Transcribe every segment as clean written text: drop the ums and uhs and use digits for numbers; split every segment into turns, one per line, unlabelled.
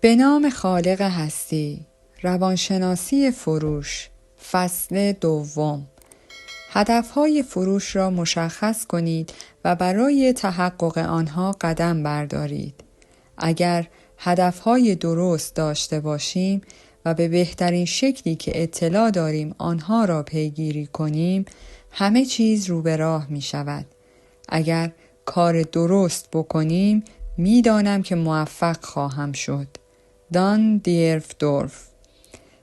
به نام خالق هستی، روانشناسی فروش، فصل دوم. هدفهای فروش را مشخص کنید و برای تحقق آنها قدم بردارید. اگر هدفهای درست داشته باشیم و به بهترین شکلی که اطلاع داریم آنها را پیگیری کنیم، همه چیز رو به راه می شود. اگر کار درست بکنیم، می دانم که موفق خواهم شد. دان دیرفدورف.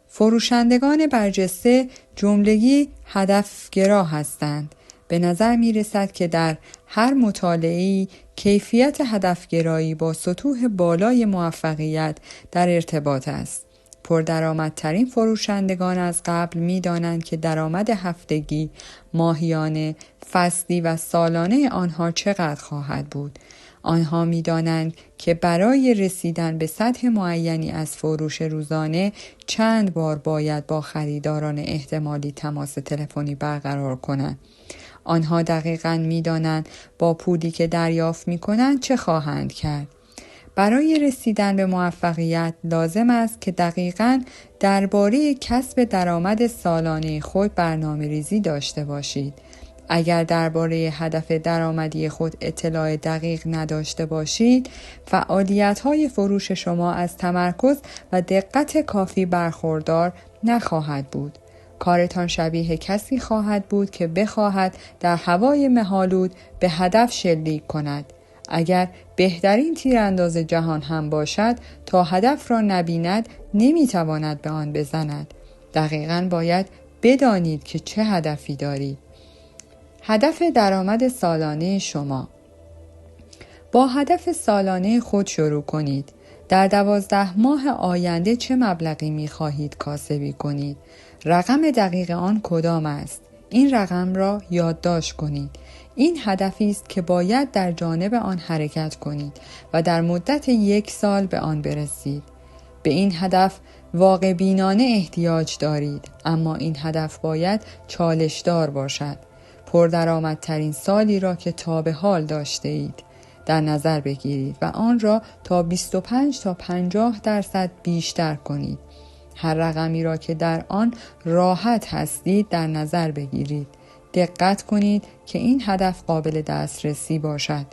فروشندگان برجسته جملگی هدفگرا هستند. به نظر می رسد که در هر مطالعه‌ای کیفیت هدفگرایی با سطوح بالای موفقیت در ارتباط است. پردرآمدترین فروشندگان از قبل می دانند که درآمد هفتگی، ماهیانه، فصلی و سالانه آنها چقدر خواهد بود. آنها می دانند که برای رسیدن به سطح معینی از فروش روزانه چند بار باید با خریداران احتمالی تماس تلفنی برقرار کنند. آنها دقیقاً می دانند با پولی که دریافت می کنند چه خواهند کرد. برای رسیدن به موفقیت لازم است که دقیقاً درباره کسب درآمد سالانه خود برنامه‌ریزی داشته باشید. اگر درباره هدف درآمدی خود اطلاع دقیق نداشته باشید، فعالیت‌های فروش شما از تمرکز و دقت کافی برخوردار نخواهد بود. کارتان شبیه کسی خواهد بود که بخواهد در هوای مه‌آلود به هدف شلیک کند. اگر بهترین تیرانداز جهان هم باشد، تا هدف را نبیند نمیتواند به آن بزند. دقیقاً باید بدانید که چه هدفی دارید. هدف درآمد سالانه شما. با هدف سالانه خود شروع کنید. در 12 ماه آینده چه مبلغی می خواهید کاسبی کنید؟ رقم دقیق آن کدام است؟ این رقم را یادداشت کنید. این هدفی است که باید در جانب آن حرکت کنید و در مدت 1 سال به آن برسید. به این هدف واقع بینانه احتیاج دارید، اما این هدف باید چالشدار باشد. پردرآمدترین سالی را که تا به حال داشته اید در نظر بگیرید و آن را تا 25 تا 50% بیشتر کنید. هر رقمی را که در آن راحت هستید در نظر بگیرید. دقت کنید که این هدف قابل دسترسی باشد.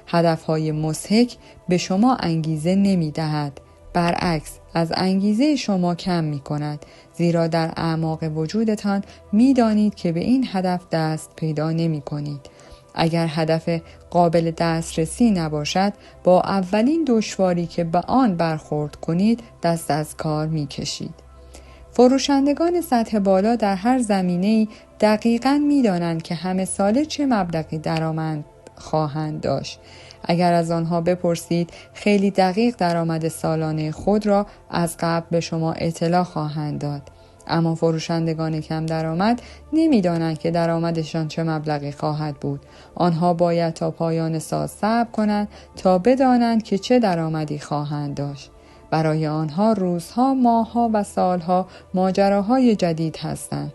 هدفهای مضحک به شما انگیزه نمی دهد. برعکس، از انگیزه شما کم می کند، زیرا در اعماق وجودتان می دانید که به این هدف دست پیدا نمی کنید. اگر هدف قابل دسترسی نباشد، با اولین دشواری که به آن برخورد کنید دست از کار می کشید. فروشندگان سطح بالا در هر زمینه‌ای دقیقاً می دانند که همه ساله چه مبلغی درآمد خواهند داشت. اگر از آنها بپرسید، خیلی دقیق درآمد سالانه خود را از قبل به شما اطلاع خواهند داد. اما فروشندگان کم درآمد نمی‌دانند که درآمدشان چه مبلغی خواهد بود. آنها باید تا پایان سال صبر کنند تا بدانند که چه درآمدی خواهند داشت. برای آنها روزها، ماهها و سالها ماجراهای جدید هستند.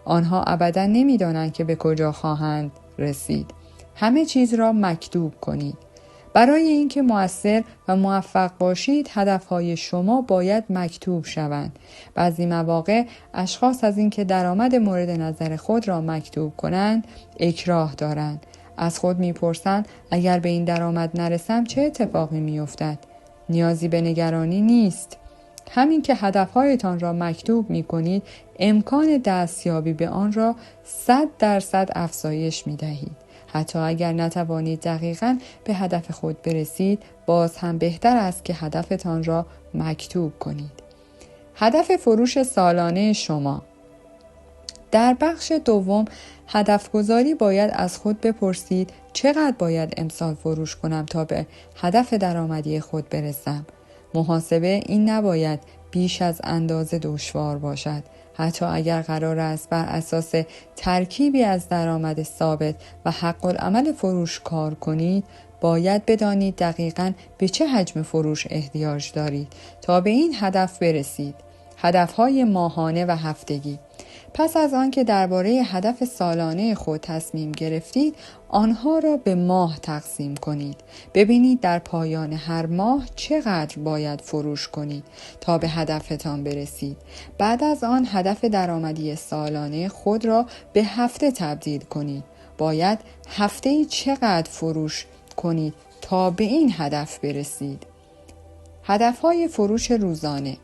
آنها ابداً نمی‌دانند که به کجا خواهند رسید. همه چیز را مکتوب کنید. برای اینکه مؤثر و موفق باشید، هدفهای شما باید مکتوب شوند. بعضی مواقع اشخاص از اینکه درآمد مورد نظر خود را مکتوب کنند، اکراه دارند. از خود میپرسند اگر به این درآمد نرسم چه اتفاقی میافتد؟ نیازی به نگرانی نیست. همین که هدفهایتان را مکتوب میکنید، امکان دستیابی به آن را 100% افزایش میدهید. حتی اگر نتوانید دقیقاً به هدف خود برسید، باز هم بهتر است که هدفتان را مکتوب کنید. هدف فروش سالانه شما. در بخش دوم هدفگذاری باید از خود بپرسید چقدر باید امسال فروش کنم تا به هدف درآمدی خود برسم. محاسبه این نباید بیش از اندازه دشوار باشد. حتی اگر قرار است بر اساس ترکیبی از درآمد ثابت و حق العمل فروش کار کنید، باید بدانید دقیقاً به چه حجم فروش احتیاج دارید تا به این هدف برسید. هدفهای ماهانه و هفتگی. پس از آن که درباره هدف سالانه خود تصمیم گرفتید، آنها را به ماه تقسیم کنید. ببینید در پایان هر ماه چقدر باید فروش کنید تا به هدفتان برسید. بعد از آن هدف درآمدی سالانه خود را به هفته تبدیل کنید. باید هفته‌ای چقدر فروش کنید تا به این هدف برسید. هدفهای فروش روزانه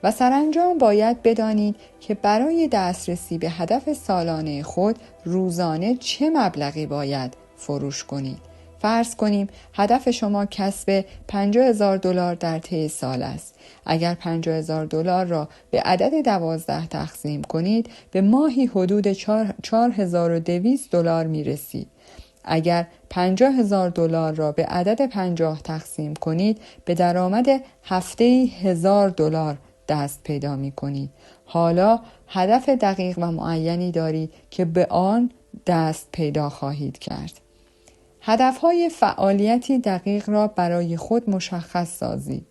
و سرانجام باید بدانید که برای دسترسی به هدف سالانه خود روزانه چه مبلغی باید فروش کنید. فرض کنیم هدف شما کسب $50,000 در طی سال است. اگر $50,000 را به عدد 12 تقسیم کنید، به ماهی حدود $4,200 می رسید. اگر $50,000 را به عدد 50 تقسیم کنید، به درآمد هفته‌ای $1,000 دست پیدا می کنید. حالا هدف دقیق و معینی دارید که به آن دست پیدا خواهید کرد. هدفهای فعالیتی دقیق را برای خود مشخص سازید.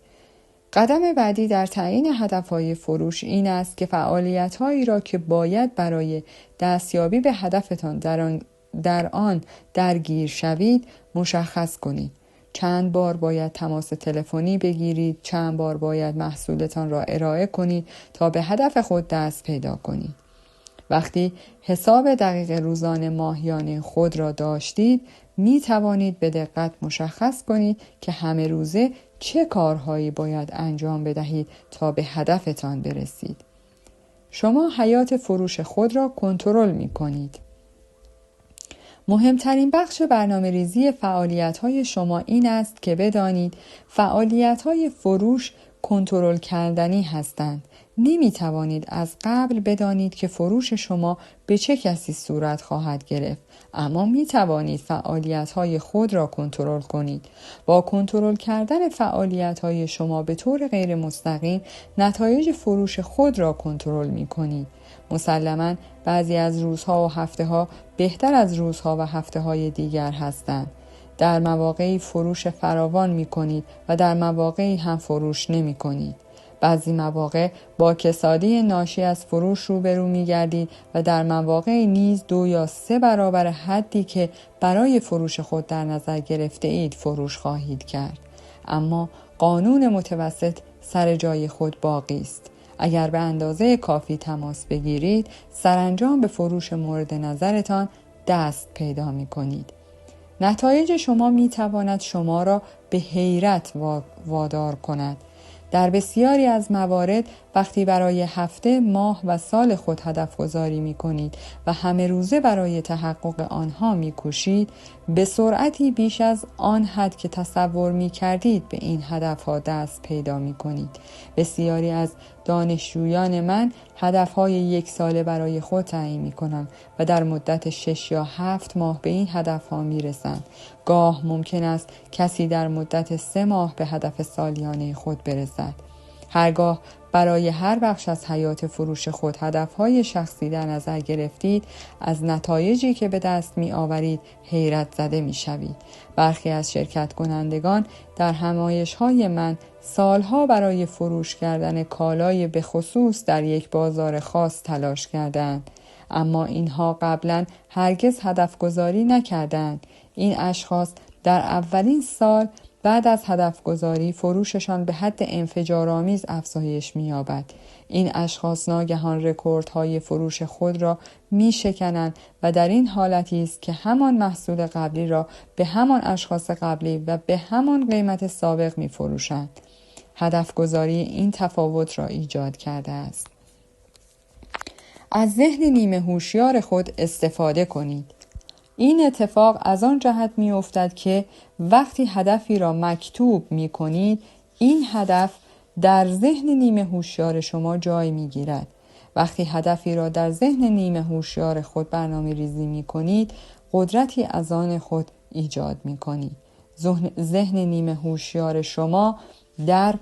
قدم بعدی در تعیین هدفهای فروش این است که فعالیت‌هایی را که باید برای دستیابی به هدفتان در آن درگیر شوید مشخص کنید. چند بار باید تماس تلفنی بگیرید، چند بار باید محصولتان را ارائه کنید تا به هدف خود دست پیدا کنید. وقتی حساب دقیق روزانه ماهیانه خود را داشتید، می توانید به دقت مشخص کنید که همه روزه چه کارهایی باید انجام بدهید تا به هدفتان برسید. شما حیات فروش خود را کنترل می کنید. مهمترین بخش برنامه‌ریزی فعالیت‌های شما این است که بدانید فعالیت‌های فروش کنترل کردنی هستند. نمی‌توانید از قبل بدانید که فروش شما به چه کسی صورت خواهد گرفت، اما می‌توانید فعالیت‌های خود را کنترل کنید. با کنترل کردن فعالیت‌های شما به طور غیر مستقیم نتایج فروش خود را کنترل می‌کنید. مسلماً بعضی از روزها و هفته‌ها بهتر از روزها و هفته‌های دیگر هستند. در مواقعی فروش فراوان می‌کنید و در مواقعی هم فروش نمی‌کنید. بعضی مواقع با کسادی ناشی از فروش روبرو می‌گردید و در مواقعی نیز 2 یا 3 برابر حدی که برای فروش خود در نظر گرفته اید فروش خواهید کرد. اما قانون متوسط سر جای خود باقی است. اگر به اندازه کافی تماس بگیرید، سرانجام به فروش مورد نظرتان دست پیدا می کنید. نتایج شما می تواند شما را به حیرت وادار کند. در بسیاری از موارد وقتی برای هفته، ماه و سال خود هدف گذاری می کنید و همه روزه برای تحقق آنها می کوشید، به سرعتی بیش از آن حد که تصور می کردید به این هدفها دست پیدا می کنید. بسیاری از دانشجویان من هدفهای 1 ساله برای خود تعیین می کنند و در مدت 6 یا 7 ماه به این هدفها می رسند. گاه ممکن است کسی در مدت 3 ماه به هدف سالیانه خود برسد. هرگاه برای هر بخش از حیات فروش خود هدفهای شخصی در نظر گرفتید، از نتایجی که به دست می آورید حیرت زده می شوید. برخی از شرکت کنندگان در همایش‌های من سالها برای فروش کردن کالای به خصوص در یک بازار خاص تلاش کردند، اما اینها قبلا هرگز هدف گذاری نکردند. این اشخاص در اولین سال بعد از هدف گذاری فروششان به حد انفجارآمیز افزایش می‌یابد. این اشخاص ناگهان رکوردهای فروش خود را می‌شکنند و در این حالتی است که همان محصول قبلی را به همان اشخاص قبلی و به همان قیمت سابق می‌فروشند. هدف گذاری این تفاوت را ایجاد کرده است. از ذهن نیمه هوشیار خود استفاده کنید. این اتفاق از آن جهت می افتد که وقتی هدفی را مکتوب می کنید، این هدف در ذهن نیمه هوشیار شما جای می گیرد. وقتی هدفی را در ذهن نیمه هوشیار خود برنامه ریزی می کنید، قدرتی از آن خود ایجاد می کنید. ذهن نیمه هوشیار شما در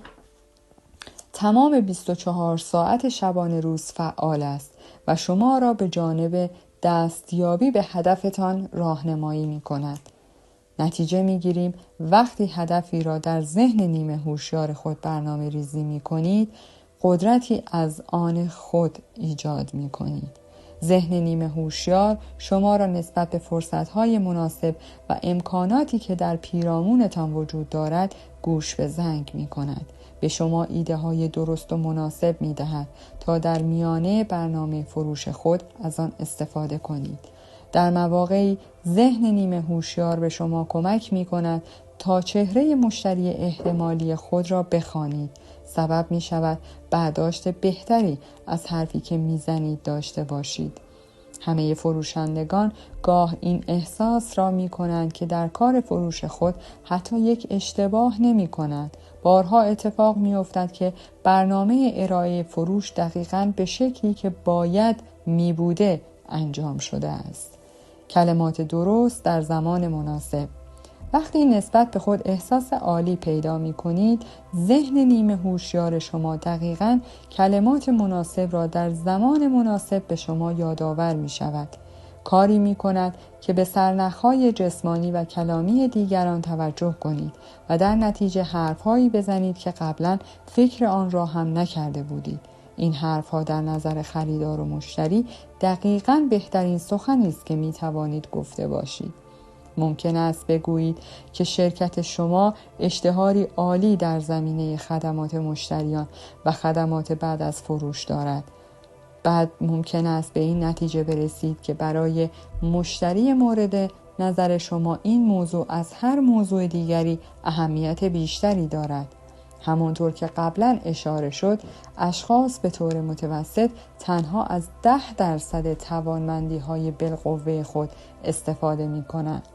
تمام 24 ساعت شبانه روز فعال است و شما را به جانب دستیابی به هدفتان راهنمایی می کند. نتیجه می گیریم وقتی هدفی را در ذهن نیمه هوشیار خود برنامه ریزی می کنید، قدرتی از آن خود ایجاد می کنید. ذهن نیمه هوشیار شما را نسبت به فرصت‌های مناسب و امکاناتی که در پیرامونتان وجود دارد گوش به زنگ می‌کند. به شما ایده‌های درست و مناسب می‌دهد تا در میانه برنامه فروش خود از آن استفاده کنید. در مواقعی ذهن نیمه هوشیار به شما کمک می‌کند تا چهره مشتری احتمالی خود را بخوانید. سبب می‌شود برداشت بهتری از حرفی که می‌زنید داشته باشید. همه فروشندگان گاه این احساس را می‌کنند که در کار فروش خود حتی یک اشتباه نمی‌کنند. بارها اتفاق می‌افتد که برنامه ارائه فروش دقیقاً به شکلی که باید می‌بوده انجام شده است. کلمات درست در زمان مناسب. وقتی نسبت به خود احساس عالی پیدا می کنید، ذهن نیمه هوشیار شما دقیقاً کلمات مناسب را در زمان مناسب به شما یادآور می شود. کاری می کند که به سرنخهای جسمانی و کلامی دیگران توجه کنید و در نتیجه حرفهایی بزنید که قبلاً فکر آن را هم نکرده بودید. این حرفها در نظر خریدار و مشتری دقیقاً بهترین سخنی است که می توانید گفته باشید. ممکن است بگویید که شرکت شما اشتهاری عالی در زمینه خدمات مشتریان و خدمات بعد از فروش دارد. بعد ممکن است به این نتیجه برسید که برای مشتری مورد نظر شما این موضوع از هر موضوع دیگری اهمیت بیشتری دارد. همانطور که قبلا اشاره شد، اشخاص به طور متوسط تنها از 10% توانمندی‌های بالقوه خود استفاده می‌کنند.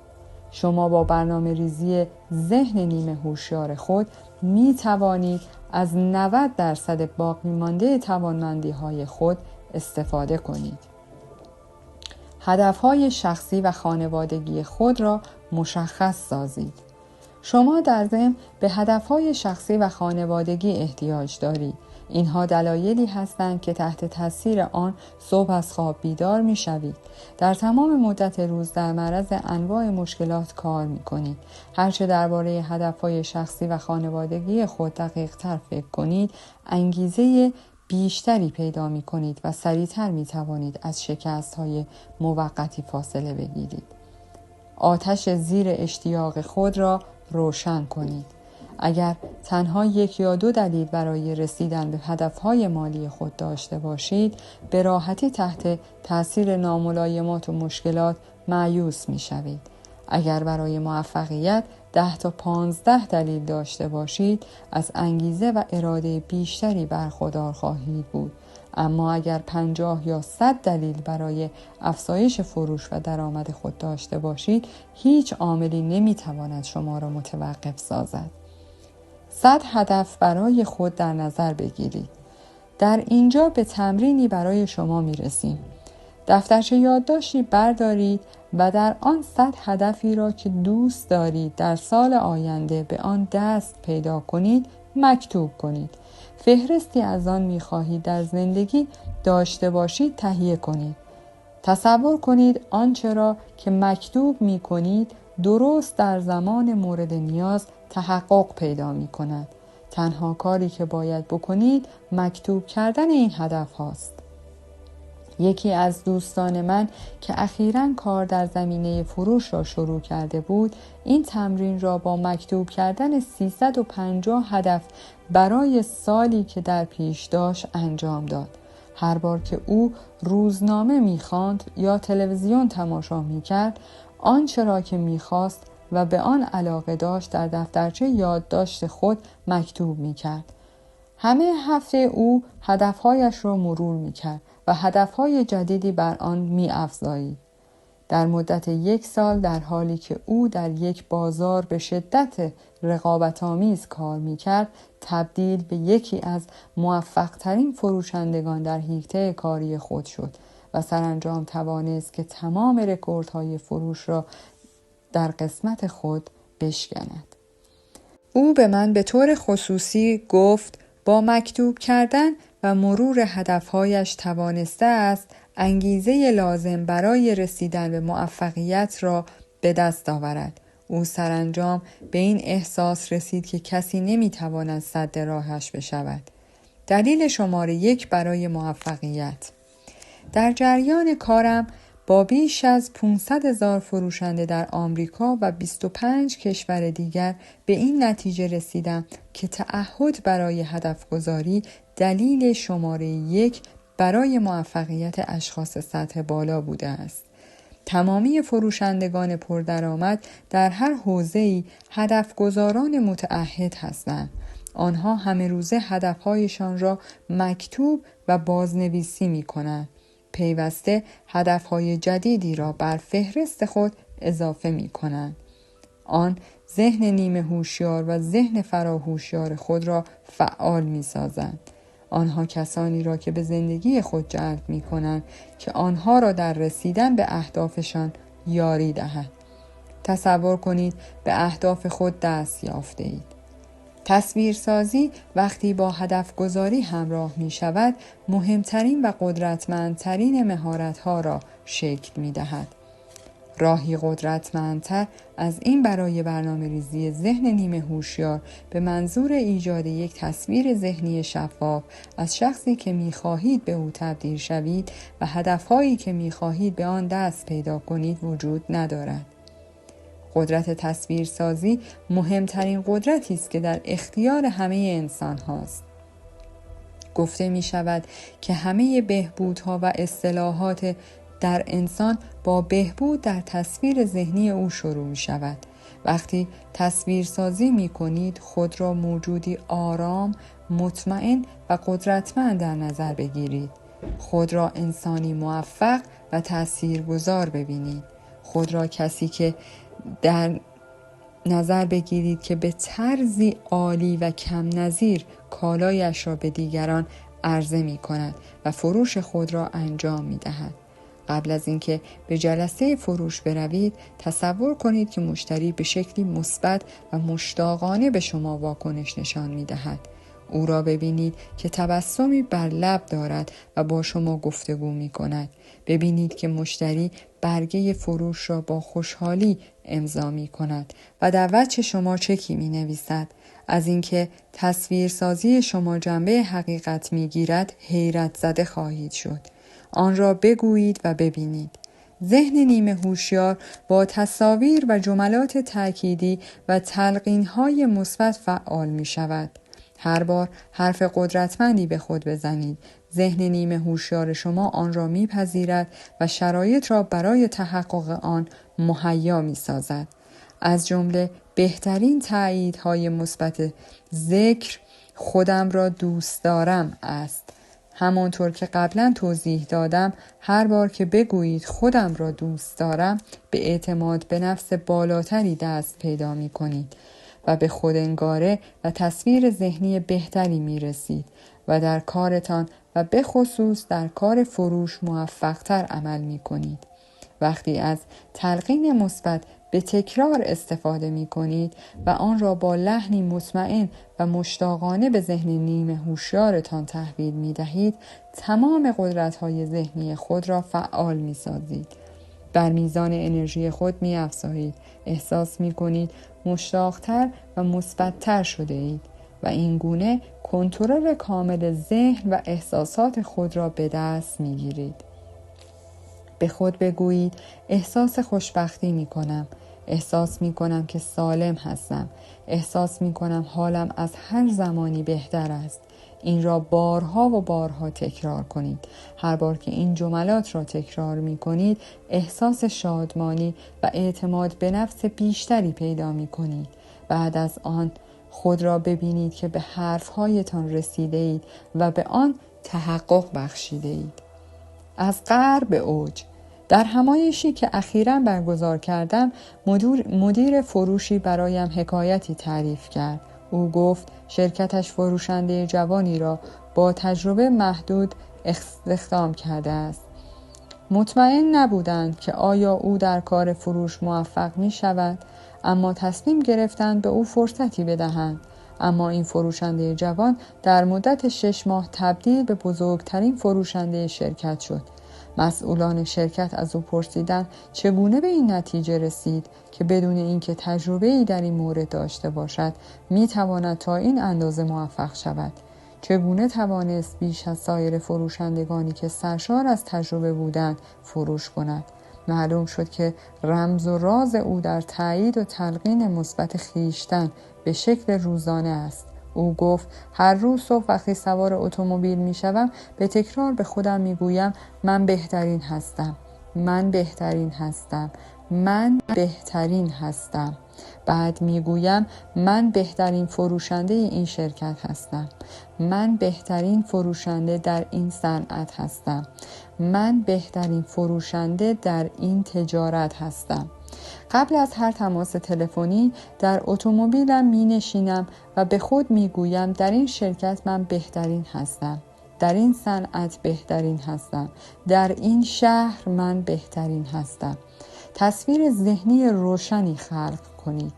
شما با برنامه ریزی ذهن نیمه هوشیار خود می توانید از 90% باقی مانده توانمندی‌های خود استفاده کنید. هدف‌های شخصی و خانوادگی خود را مشخص سازید. شما در ضمن به هدف‌های شخصی و خانوادگی احتیاج دارید. اینها دلایلی هستند که تحت تاثیر آن صبح از خواب بیدار می‌شوید. در تمام مدت روز در معرض انواع مشکلات کار می‌کنید. هرچه درباره هدف‌های شخصی و خانوادگی خود دقیق‌تر فکر کنید، انگیزه بیشتری پیدا می‌کنید و سریع‌تر می‌توانید از شکست‌های موقتی فاصله بگیرید. آتش زیر اشتیاق خود را روشن کنید. اگر تنها 1 یا 2 دلیل برای رسیدن به هدفهای مالی خود داشته باشید، به راحتی تحت تأثیر ناملایمات و مشکلات مایوس می شوید. اگر برای موفقیت 10 تا 15 دلیل داشته باشید، از انگیزه و اراده بیشتری برخوردار خواهید بود. اما اگر 50 یا 100 دلیل برای افزایش فروش و درآمد خود داشته باشید، هیچ عاملی نمیتواند شما را متوقف سازد. 100 هدف برای خود در نظر بگیرید. در اینجا به تمرینی برای شما میرسیم. دفترچه یادداشتی بردارید و در آن 100 هدفی را که دوست دارید در سال آینده به آن دست پیدا کنید مکتوب کنید. فهرستی از آن می‌خواهید در زندگی داشته باشید تهیه کنید. تصور کنید آنچه را که مکتوب می‌کنید درست در زمان مورد نیاز تحقق پیدا می‌کند. تنها کاری که باید بکنید مکتوب کردن این هدف هاست. یکی از دوستان من که اخیراً کار در زمینه فروش را شروع کرده بود، این تمرین را با مکتوب کردن 350 هدف برای سالی که در پیش داشت انجام داد. هر بار که او روزنامه می‌خواند یا تلویزیون تماشا می‌کرد، آنچه را که می‌خواست و به آن علاقه داشت در دفترچه یادداشت خود مکتوب می‌کرد. همه هفته او هدفهایش را مرور می‌کرد و هدفهای جدیدی بر آن می‌افزایید. در مدت 1 سال در حالی که او در یک بازار به شدت رقابت‌آمیز کار می‌کرد، تبدیل به یکی از موفق‌ترین فروشندگان در حیطه کاری خود شد و سرانجام توانست که تمام رکوردهای فروش را در قسمت خود بشکند. او به من به طور خصوصی گفت با مکتوب کردن و مرور هدفهایش توانسته است انگیزه لازم برای رسیدن به موفقیت را به دست آورد. او سرانجام به این احساس رسید که کسی نمیتواند سد راهش بشود. دلیل شماره 1 برای موفقیت: در جریان کارم با بیش از 500,000 فروشنده در آمریکا و 25 کشور دیگر به این نتیجه رسیدم که تعهد برای هدف گذاری دلیل شماره 1 برای موفقیت اشخاص سطح بالا بوده است. تمامی فروشندگان پردرآمد در هر حوزه‌ای هدفگذاران متعهد هستند. آنها همه روزه هدفهایشان را مکتوب و بازنویسی می‌کنند. پیوسته هدفهای جدیدی را بر فهرست خود اضافه می‌کنند. آن ذهن نیمه هوشیار و ذهن فراهوشیار خود را فعال می‌سازند. آنها کسانی را که به زندگی خود جلب می‌کنند که آنها را در رسیدن به اهدافشان یاری دهد. تصور کنید به اهداف خود دست یافته اید. تصویرسازی وقتی با هدف گذاری همراه می شود، مهمترین و قدرتمندترین مهارت‌ها را شکل می دهد. راهی قدرتمندتر از این برای برنامه‌ریزی ذهن نیمه هوشیار به منظور ایجاد یک تصویر ذهنی شفاف از شخصی که می‌خواهید به او تبدیل شوید و هدف‌هایی که می‌خواهید به آن دست پیدا کنید وجود ندارد. قدرت تصویرسازی مهمترین قدرتی است که در اختیار همه انسان هاست. گفته می شود که همه بهبودها و اصلاحات در انسان با بهبود در تصویر ذهنی او شروع می شود. وقتی تصویرسازی می کنید خود را موجودی آرام، مطمئن و قدرتمند در نظر بگیرید. خود را انسانی موفق و تاثیرگذار ببینید. خود را کسی که در نظر بگیرید که به طرزی عالی و کم نظیر کالایش را به دیگران عرضه می کند و فروش خود را انجام می دهد. قبل از اینکه به جلسه فروش بروید، تصور کنید که مشتری به شکلی مثبت و مشتاقانه به شما واکنش نشان می دهد. او را ببینید که تبسمی بر لب دارد و با شما گفتگو می کند. ببینید که مشتری برگه فروش را با خوشحالی امضا می کند و در وجه شما چکی می نویسد. از اینکه تصویرسازی شما جنبه حقیقت می گیرد حیرت زده خواهید شد. آن را بگویید و ببینید. ذهن نیمه هوشیار با تصاویر و جملات تأکیدی و تلقین‌های مثبت فعال می شود. هر بار حرف قدرتمندی به خود بزنید، ذهن نیمه هوشیار شما آن را میپذیرد و شرایط را برای تحقق آن مهیا میسازد. از جمله بهترین تأییدهای مثبت ذکر خودم را دوست دارم است. همانطور که قبلا توضیح دادم، هر بار که بگویید خودم را دوست دارم، به اعتماد به نفس بالاتری دست پیدا می کنید و به خودانگاره و تصویر ذهنی بهتری می رسید و در کارتان و به خصوص در کار فروش موفق‌تر عمل می کنید. وقتی از تلقین مثبت به تکرار استفاده می کنید و آن را با لحنی مطمئن و مشتاقانه به ذهن نیمه هوشیارتان تحویل می دهید، تمام قدرت‌های ذهنی خود را فعال می سازید. بر میزان انرژی خود می افزایید. احساس می کنید مشتاق‌تر و مثبت‌تر شده اید و این گونه کنترل کامل ذهن و احساسات خود را به دست می گیرید. به خود بگویید احساس خوشبختی می کنم. احساس می کنم که سالم هستم. احساس می کنم حالم از هر زمانی بهتر است. این را بارها و بارها تکرار کنید. هر بار که این جملات را تکرار می کنید، احساس شادمانی و اعتماد به نفس بیشتری پیدا می کنید. بعد از آن خود را ببینید که به حرفهایتان رسیده اید و به آن تحقق بخشیده اید. از قعر به اوج. در همایشی که اخیراً برگزار کردم، مدیر فروشی برایم حکایتی تعریف کرد. او گفت شرکتش فروشنده جوانی را با تجربه محدود استخدام کرده است. مطمئن نبودند که آیا او در کار فروش موفق می شود، اما تصمیم گرفتند به او فرصتی بدهند. اما این فروشنده جوان در مدت 6 ماه تبدیل به بزرگترین فروشنده شرکت شد. مسئولان شرکت از او پرسیدند چگونه به این نتیجه رسید که بدون اینکه تجربه‌ای در این مورد داشته باشد می‌تواند تا این اندازه موفق شود. چگونه توانست بیش از سایر فروشندگانی که سرشار از تجربه بودند فروش کند؟ معلوم شد که رمز و راز او در تایید و تلقین مثبت خویشتن به شکل روزانه است. او گفت هر روز صبح وقتی سوار اتومبیل میشوم به تکرار به خودم میگویم من بهترین هستم، من بهترین هستم، من بهترین هستم. بعد میگویم من بهترین فروشنده این شرکت هستم، من بهترین فروشنده در این صنعت هستم، من بهترین فروشنده در این تجارت هستم. قبل از هر تماس تلفنی در اتومبیلم می نشینم و به خود می گویم در این شرکت من بهترین هستم، در این صنعت بهترین هستم، در این شهر من بهترین هستم. تصویر ذهنی روشنی خلق کنید.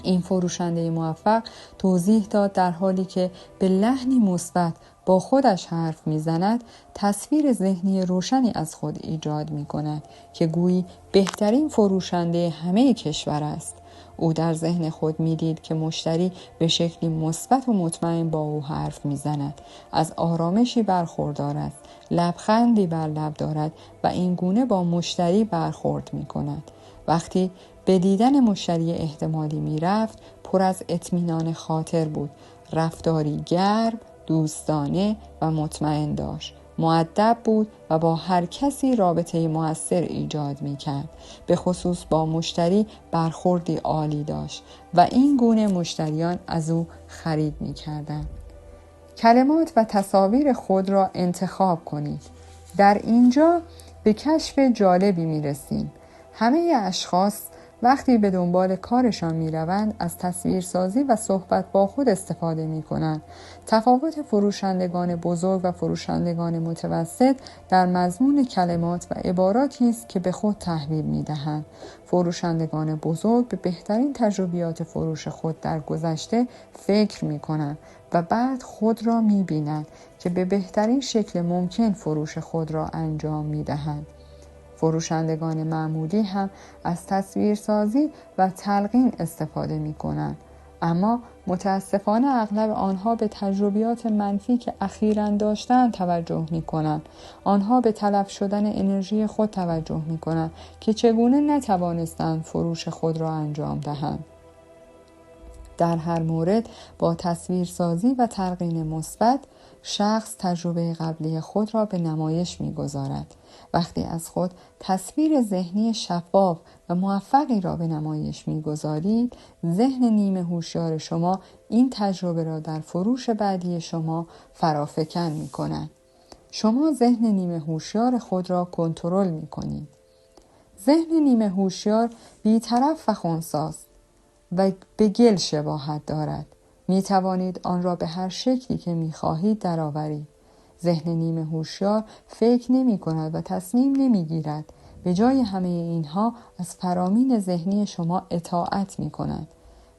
این فروشنده موفق توضیح داد در حالی که به لحنی مثبت با خودش حرف میزند، تصویر ذهنی روشنی از خود ایجاد می کند که گویی بهترین فروشنده همه کشور است. او در ذهن خود میدید که مشتری به شکلی مثبت و مطمئن با او حرف میزند، از آرامشی برخوردار است، لبخندی بر لب دارد و این گونه با مشتری برخورد می کند. وقتی به دیدن مشتری احتمالی می رفت، پر از اطمینان خاطر بود، رفتاری گرم، دوستانه و مطمئن داشت، مؤدب بود و با هر کسی رابطه مؤثر ایجاد می کرد. به خصوص با مشتری برخوردی عالی داشت و این گونه مشتریان از او خرید می کردند. کلمات و تصاویر خود را انتخاب کنید. در اینجا به کشف جالبی می رسیم. همه اشخاص وقتی به دنبال کارشان می روند از تصویرسازی و صحبت با خود استفاده می کنند. تفاوت فروشندگان بزرگ و فروشندگان متوسط در مضمون کلمات و عباراتی است که به خود تحویل می دهند. فروشندگان بزرگ به بهترین تجربیات فروش خود در گذشته فکر می کنند و بعد خود را می بینند که به بهترین شکل ممکن فروش خود را انجام می دهند. فروشندگان معمولی هم از تصویرسازی و تلقین استفاده می کنند، اما متاسفانه اغلب آنها به تجربیات منفی که اخیراً داشتند توجه می کنند. آنها به تلف شدن انرژی خود توجه می کنند که چگونه نتوانستند فروش خود را انجام دهند. در هر مورد با تصویرسازی و تلقین مثبت شخص تجربه قبلی خود را به نمایش می‌گذارد. وقتی از خود تصویر ذهنی شفاف و موفقی را به نمایش می‌گذارید، ذهن نیمه هوشیار شما این تجربه را در فروش بعدی شما فرافکن می‌کند. شما ذهن نیمه هوشیار خود را کنترل می‌کنید. ذهن نیمه هوشیار بی‌طرف و خنثی‌ست و به گل شباهت دارد. می توانید آن را به هر شکلی که می خواهید درآورید. ذهن نیمه هوشیار فکر نمی کند و تصمیم نمی گیرد. به جای همه اینها از فرامین ذهنی شما اطاعت می کند.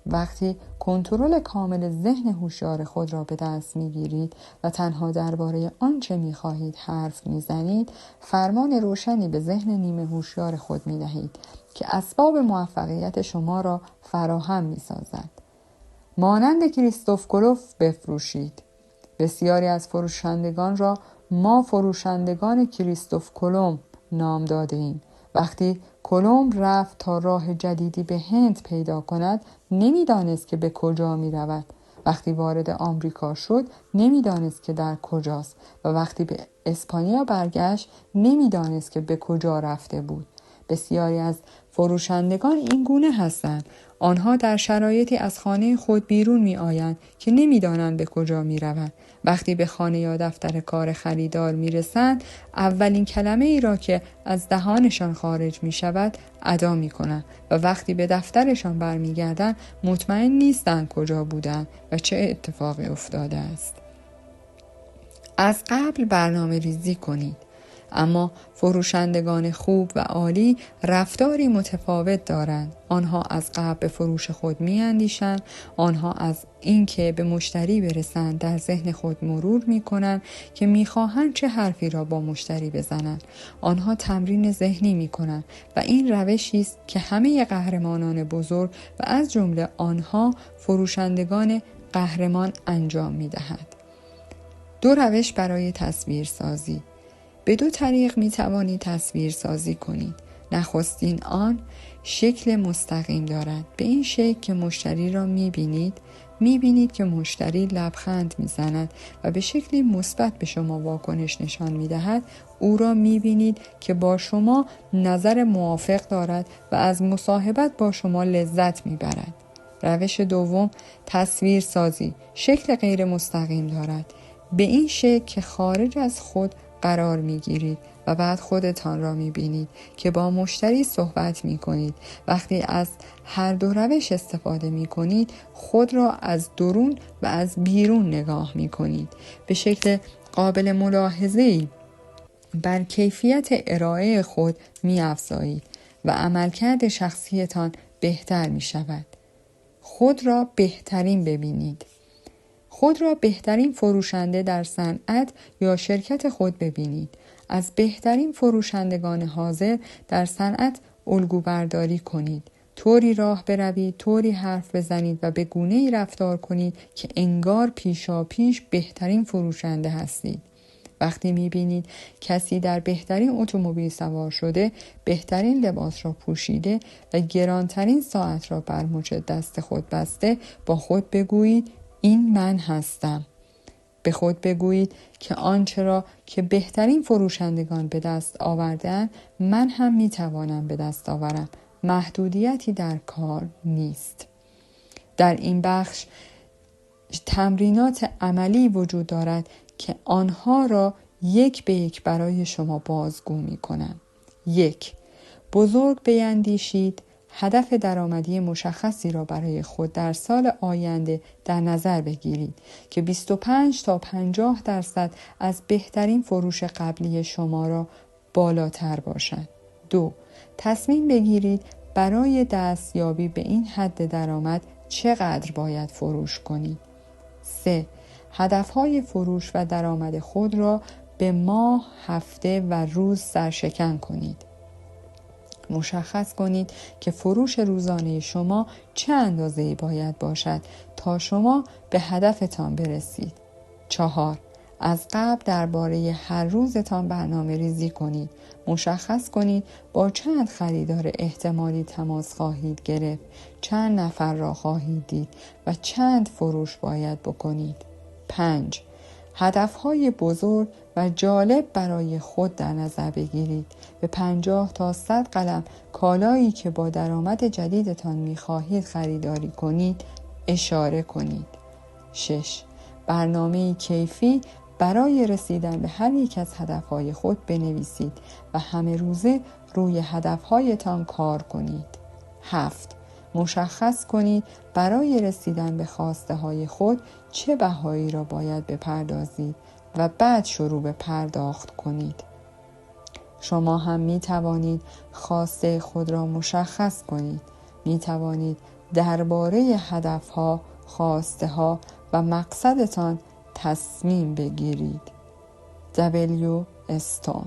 وقتی کنترل کامل ذهن هوشیار خود را به دست می گیرید و تنها درباره آنچه می خواهید حرف می زنید، فرمان روشنی به ذهن نیمه هوشیار خود می دهید که اسباب موفقیت شما را فراهم می سازد. مانند کریستوف کلوف بفروشید. بسیاری از فروشندگان را ما فروشندگان کریستوف کلمب نام داده ایم. وقتی کلمب رفت تا راه جدیدی به هند پیدا کند، نمیدانست که به کجا می رود. وقتی وارد آمریکا شد، نمیدانست که در کجاست و وقتی به اسپانیا برگشت، نمیدانست که به کجا رفته بود. بسیاری از فروشندگان این گونه هستند. آنها در شرایطی از خانه خود بیرون می آیند که نمی دانند به کجا می روند. وقتی به خانه یا دفتر کار خریدار می رسند، اولین کلمه ای را که از دهانشان خارج می شود ادا می کنند و وقتی به دفترشان برمی گردند مطمئن نیستند کجا بودند و چه اتفاقی افتاده است. از قبل برنامه ریزی کنید. اما فروشندگان خوب و عالی رفتاری متفاوت دارند. آنها از قبل به فروش خود می‌اندیشند. آنها از اینکه به مشتری برسند در ذهن خود مرور می‌کنند که می‌خواهند چه حرفی را با مشتری بزنند. آنها تمرین ذهنی می‌کنند و این روشی است که همه قهرمانان بزرگ و از جمله آنها فروشندگان قهرمان انجام می‌دهند. 2 روش برای تصویرسازی. به 2 طریق می توانید تصویرسازی کنید. نخستین آن شکل مستقیم دارد. به این شکل که مشتری را می بینید که مشتری لبخند می زند و به شکلی مثبت به شما واکنش نشان می دهد. او را می بینید که با شما نظر موافق دارد و از مصاحبت با شما لذت می برد. روش دوم تصویرسازی شکل غیر مستقیم دارد. به این شکل که خارج از خود قرار می گیرید و بعد خودتان را می بینید که با مشتری صحبت می کنید. وقتی از هر 2 روش استفاده می کنید خود را از درون و از بیرون نگاه می کنید. به شکل قابل ملاحظه‌ای بر کیفیت ارائه خود می افزایید و عملکرد شخصیتان بهتر می شود. خود را بهترین ببینید. خود را بهترین فروشنده در صنعت یا شرکت خود ببینید. از بهترین فروشندگان حاضر در صنعت الگو برداری کنید. طوری راه بروید، طوری حرف بزنید و به گونه‌ای رفتار کنید که انگار پیشاپیش بهترین فروشنده هستید. وقتی می‌بینید کسی در بهترین اتومبیل سوار شده، بهترین لباس را پوشیده و گرانترین ساعت را بر مچ دست خود بسته، با خود بگویید این من هستم. به خود بگویید که آنچه را که بهترین فروشندگان به دست آورده‌اند من هم میتوانم به دست آورم. محدودیتی در کار نیست. در این بخش تمرینات عملی وجود دارد که آنها را 1 به 1 برای شما بازگو می‌کنم. 1. بزرگ بیندیشید. هدف درآمدی مشخصی را برای خود در سال آینده در نظر بگیرید که 25 تا 50% از بهترین فروش قبلی شما را بالاتر باشد. 2. تصمیم بگیرید برای دستیابی به این حد درآمد چقدر باید فروش کنید. 3. هدفهای فروش و درآمد خود را به ماه، هفته و روز سرشکن کنید. مشخص کنید که فروش روزانه شما چه اندازه‌ای باید باشد تا شما به هدفتان برسید. 4. از قبل درباره هر روزتان برنامه ریزی کنید. مشخص کنید با چند خریدار احتمالی تماس خواهید گرفت، چند نفر را خواهید دید و چند فروش باید بکنید. 5. هدفهای بزرگ و جالب برای خود در نظر بگیرید. به 50 تا 100 قلم کالایی که با درآمد جدیدتان می‌خواهید خریداری کنید اشاره کنید. 6. برنامه کیفی برای رسیدن به هر یک از هدفهای خود بنویسید و همه روزه روی هدفهایتان کار کنید. 7. مشخص کنید برای رسیدن به خواسته های خود چه بهایی را باید بپردازید و بعد شروع به پرداخت کنید. شما هم می توانید خواسته خود را مشخص کنید. می توانید درباره هدفها، خواسته ها و مقصدتان تصمیم بگیرید. W. استون